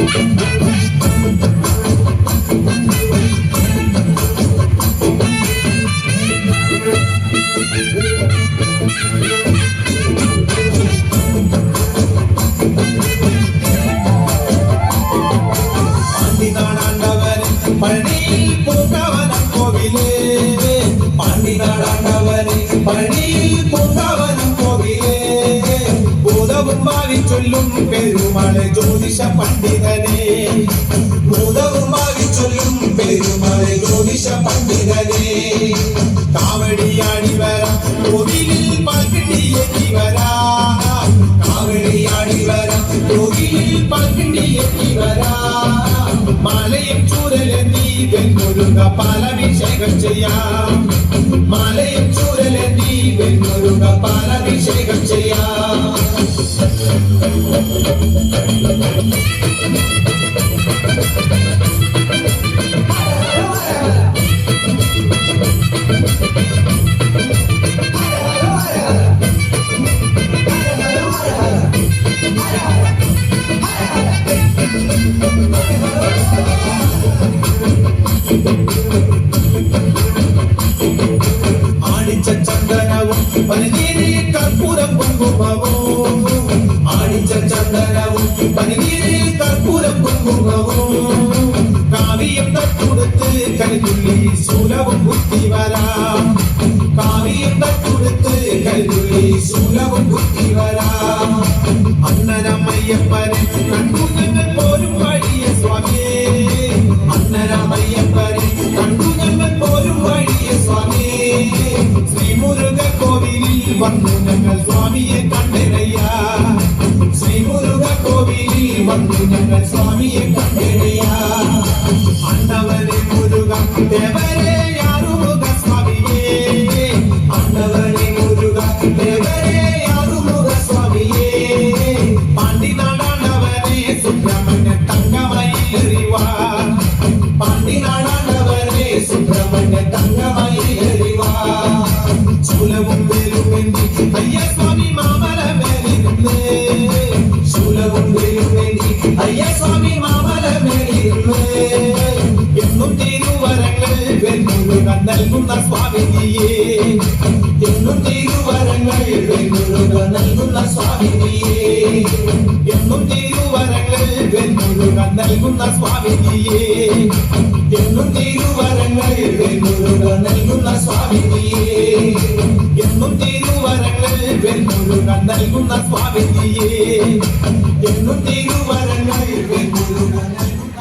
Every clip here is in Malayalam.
Thank you. ഭൂതവുമായി ചൊല്ലും പെരുമാളെ ജ്യോതിഷ പണ്ഡിതനെ ഭൂതവുമായി ചൊല്ലും പെരുമാളെ ജ്യോതിഷ പണ്ഡിതനെ കാവടിയാടി വരാം കോവിലിൽ പാൽക്കിണ്ടിയെത്തി വരാം കാവടിയാടി വരാം കോവിലിൽ പാൽക്കിണ്ടിയെത്തി വരാം മാലയും ചൂരലെന്നി വെണ്ണുരുക പാലഭിഷേകം ചെയ്യാം മാലയും ചൂരലെന്നി വെണ്ണുരുക പാലഭിഷേകം ചെയ്യാം ആടിച്ച ചന്ദനവും പനിനീരി കർപ്പൂരം കുങ്കുമവും ആടിച്ച ചന്ദനവും പനിനീരി കർപ്പൂരം കുങ്കുമവും കാവിയം തട്ടുടുത്ത് കരുതുള്ളി ശൂലവും കുത്തി വരാം കാവിയം തട്ടുടുത്ത് കരുതുള്ളി ശൂലവും കുത്തി വരാം അന്നരമയ്യപ്പനെ കണ്ടു ഞങ്ങൾ പോരും വഴിയ സ്വാമിയേ അന്നരമയ്യപ്പനെ കണ്ടു ഞങ്ങൾ പോരും വഴിയ സ്വാമിയേ ശ്രീമുരുക കോവിലിൽ വന്നു ഞങ്ങൾ സ്വാമിയെ കണ്ടിരയ്യ ശ്രീമുരുക കോവിലിൽ വന്നു ഞങ്ങൾ സ്വാമിയെ കണ്ടിരയ്യ അണ്ണവനെ മുരുക ദേവരെ ആറുമുഖ സ്വാമിയേ അണ്ണവനെ മുരുക ദേവരെ ആറുമുഖ സ്വാമിയേ പാണ്ടിനാടാണ്ടവനെ സുബ്രഹ്മണ്യ തങ്കമായി എറിവാ പാണ്ടിനാടാണ്ടവനെ സുബ്രഹ്മണ്യ തങ്കമായി എറിവാ ശൂലവും വേലുമെന്തി അയ്യ സ്വാമി മാമല മേലിരുന്നേ ശൂലവും വേലുമെന്തി അയ്യ സ്വാമി മാമല മേലിരുന്നേ എന്നും തിരുവരങ്ങൾ വെണ്ണുരുക നൽകുന്ന സ്വാമിനിയേ എന്നും തിരുവരങ്ങൾ വെണ്ണുരുക നൽകുന്ന സ്വാമിനിയേ എന്നും തിരുവരങ്ങൾ വെണ്ണുരുക നൽകുന്ന സ്വാമിനിയേ എന്നും തിരുവരങ്ങൾ വെണ്ണുരുക നൽകുന്ന സ്വാമിനിയേ എന്നും തിരുവരങ്ങൾ വെണ്ണുരുക നൽകുന്ന സ്വാമിനിയേ എന്നും തിരുവരങ്ങൾ വെണ്ണുരുക നൽകുന്ന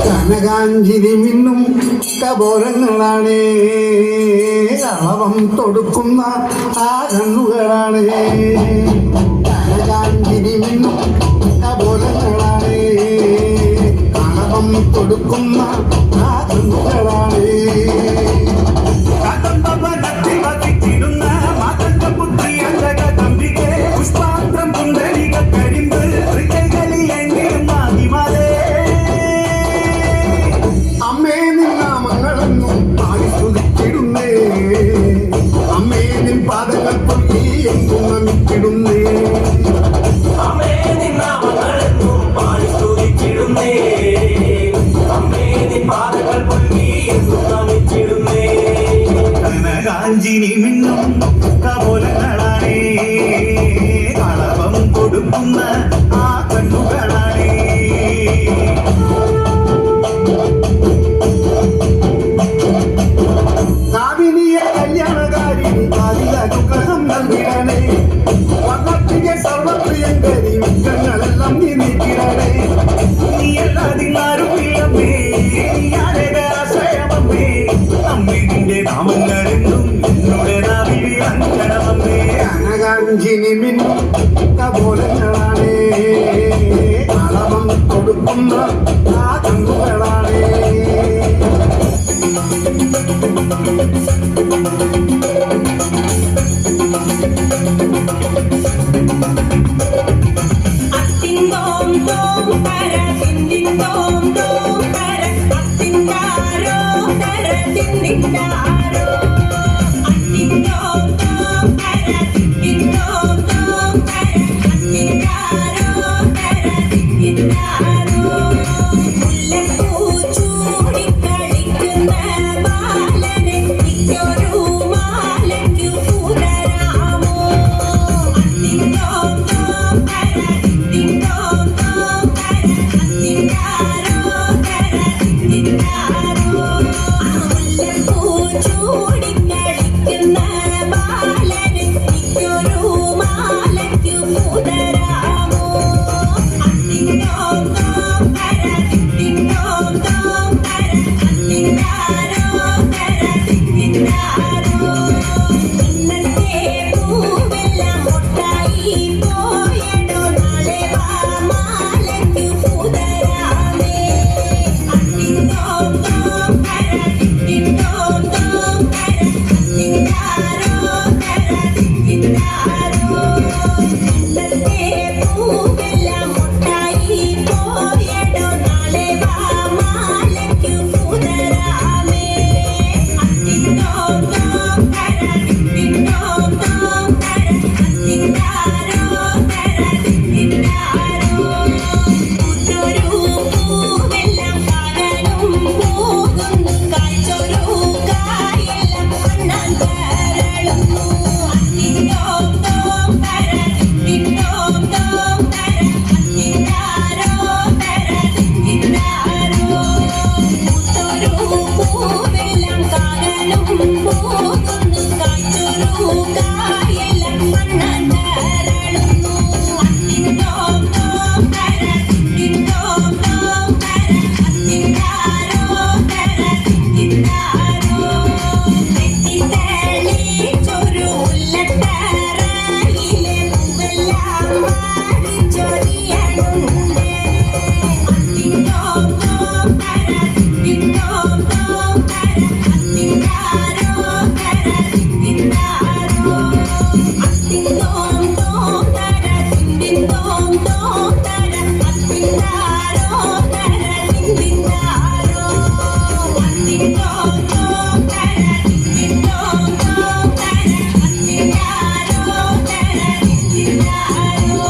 കനകാഞ്ചിരി മിന്നും കപോലങ്ങളാണ് അളവം തൊടുക്കുന്ന ആ കണ്ണുകളാണ് കനകാഞ്ചിരി മിന്നും കപോലങ്ങളാണ് അളവം കൊടുക്കുന്ന ആ കണ്ണുകളാണ് പുഷ്പാന്തം കുണ്ടലിക കരിമ്പ് അമ്മേ നിന്നാമങ്ങളെന്നും പാടിസ്തുതിച്ചിടുന്നേ അമ്മേ നിൻ പാദങ്ങൾ പൊട്ടി എന്നും നമിച്ചിടുന്നേ അമ്മേ നിന്നാമങ്ങളെന്നും പാടിസ്തുതിച്ചിടുന്നേ അമ്മേ നിൻ പാദങ്ങൾ പൊട്ടി എന്നും നമിച്ചിടുന്നേ കനകാഞ്ചിനി മിന്നും കപോലങ്ങളാണേ കളവം കൊടുക്കുന്ന ആ കണ്ണുകളാണേ കാവിനിയെ കല്യാണകാരിണി കാതിലനുഗ്രഹം നൽകിടണേ വന്നപ്രിയ സർവപ്രിയങ്കരി മിക്കങ്ങളെല്ലാം നീ നീക്കിടണേ നീ എല്ലാതിനാരും ഇല്ലമ്മേ ആശ്രയമമ്മേ അമ്മേ നിന്റെ നാമങ്ങളെന്നും എന്നോട് നാവിൽ അങ്കണമമ്മേ കനകാഞ്ചിനി മിന്നും കപോലങ്ങളാണേ അളവം കൊടുക്കുന്ന ആ കണ്ണുകളാണേ അത്തിന്തോം തോം കര തിന്തിന്തോം തോം കര അത്തിന്താരോ കര തിന്തിന്താരോ അത്തിന്തോം തോം കര തിന്തിന്തോം തോം കര അത്തിന്താരോ കര തിന്തിന്താരോ മുല്ലപ്പൂ ചൂടിക്കളിക്കുന്ന ബാലനെ ഇക്കൊരു മാലയ്ക്കു പുതരാമോ അത്തിന്തോം തോം കര തിന്തിന്തോം തോം കര അത്തിന്താരോ കര ഓടിക്കളിക്കുന്ന ബാലന് എനിക്കൊരു മാലയ്ക്കു പൂതരാമോ അത്തിന്തോം തോം തര തിത്തിന്തോം തോം തര അത്തിന്താരോ തര തിത്തിന്താരോ ഇന്നത്തെ പൂവെല്ലാം മൊട്ടായി പോയടോ നാളെ വാ മാലയ്ക്കു പൂതരാമേ അത്തിന്തോം തോം തര തിത്തിന്തോം തോം തര അത്തിന്താരോ തര തിത്തിന്താരോ ഇന്നത്തെ പൂവെല്ലാം മൊട്ടായി പോയടോ നാളെ വാ മാലയ്ക്കു പൂതരാമേ അത്തിന്തോം തോം തര തിത്തിന്തോം തോം തര അത്തിന്താരോ തര തിത്തിന്താരോ പൂത്തൊരു പൂവെല്ലാം കാനനും പോകുന്നു കായ്ച്ചൊരു കായെല്ലാം കണ്ണാൻ കരളുന്നു അത്തിന്തോം തോം തര തിത്തിന്തോം തോം തര അത്തിന്താരോ തര തിത്തിന്താരോ പൂത്തൊരു പൂവെല്ലാം കാനനും പോകുന്നു കായ്ച്ചൊരു കായെല്ലാം കണ്ണാൻ കരളുന്നു അത്തിന്തോം തോം തര തിത്തിന്തോം തോം തര അത്തിന്താരോ തര തിത്തിന്താരോ തെറ്റിത്തെളിച്ചൊരു ഉള്ളത്തറയിലെ പൂവെല്ലാം വാടിച്ചൊരിയണുണ്ട് അത്തിന്തോം തോം തര തിത്തിന്തോം തോം തര അത്തിന്താരോ തര തിത്തിന്താരോ അത്തിന്തോം തോം തര തിത്തിന്തോം തോം തര അത്തിന്താരോ തര തിത്തിന്താരോ അത്തിന്തോം തോം തര തിത്തിന്തോം തോം തര അത്തിന്താരോ തര തിത്തിന്താരോ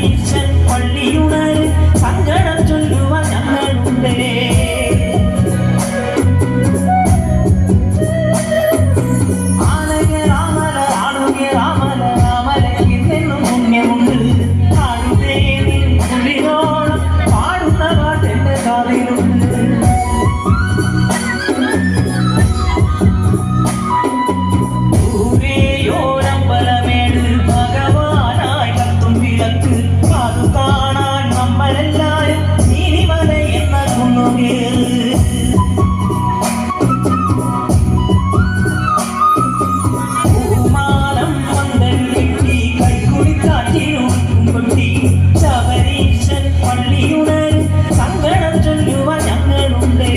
ശബരീശൻ പള്ളിയുണര് സങ്കടം ചൊല്ലുവാൻ ഞങ്ങളുണ്ടേ. ആനയെ രാമല ആടുകെ രാമല രാമലയ്ക്ക് നിന്നും പുണ്യമുണ്ട്. ആടുതേ നിൻ കുളിരോളം പാടുന്ന പാട്ടെന്റെ കാതിലുണ്ട്. ദൂരെയോരമ്പലമേട് ഭഗവാനായി കത്തും വിളക്ക് അത് കാണാൻ നമ്മളെല്ലാരും നീലിമല എന്ന കുന്നുകേറ്. പൂമാലം പന്തൽ കെട്ടി കൈക്കുടി കാറ്റിനുടുക്കും കൊട്ടി ശബരീശൻ പള്ളിയുണര് സങ്കടം ചൊല്ലുവാൻ ഞങ്ങളുണ്ടേ.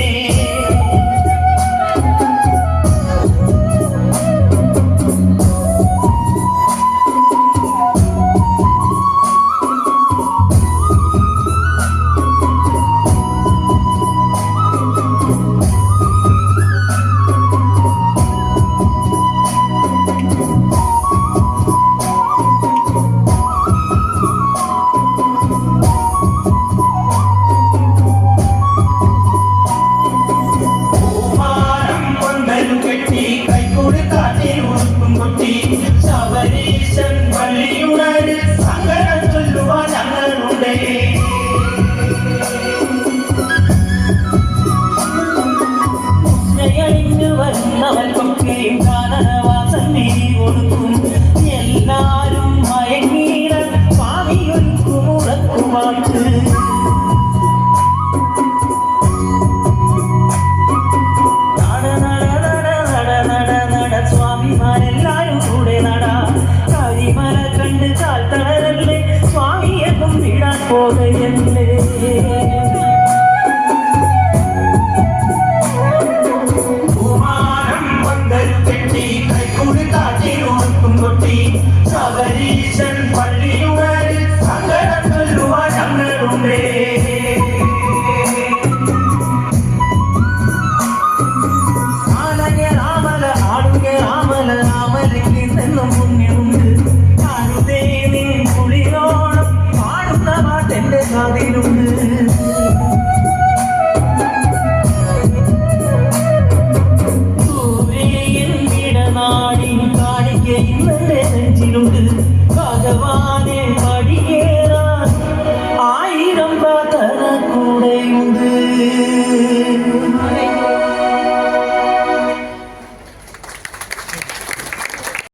പൂമാലം പന്തൽ കെട്ടി കൈക്കുടി കാറ്റിനുടുക്കും കൊട്ടി ശബരീശൻ പള്ളിയുണര് സങ്കടം ചൊല്ലുവാൻ ഞങ്ങളുണ്ടേ. ജയണിഞ്ഞു വരുന്നവർക്കൊക്കെയും കാനനവാസൻ നീ കൊടുക്കും. എല്ലാരും മയങ്ങീട സ്വാമിയൊരുക്കും ഉറക്കുമാറ്റ്. സ്വാമിമാരെല്ലാരും കൂടെ നടാ കരിമല കണ്ട് കാൽത്തളരല്ലേ സ്വാമിയെന്നും വിടാൻ പോകയല്ലേ. പൂമാലം പന്തൽ കെട്ടി കൈക്കുടി കാറ്റിനുടുക്കും കൊട്ടി ശബരീശൻ പള്ളിയുണര് സങ്കടം ചൊല്ലുവാൻ ഞങ്ങളുണ്ടേ. ആനയെ രാമല ആടുകെ രാമല രാമലയ്ക്ക് നിന്നും പുണ്യമുണ്ട്. ആടുതേ നിൻ കുളിരോളം പാടുന്ന പാട്ടെന്റെ കാതിലുണ്ട്.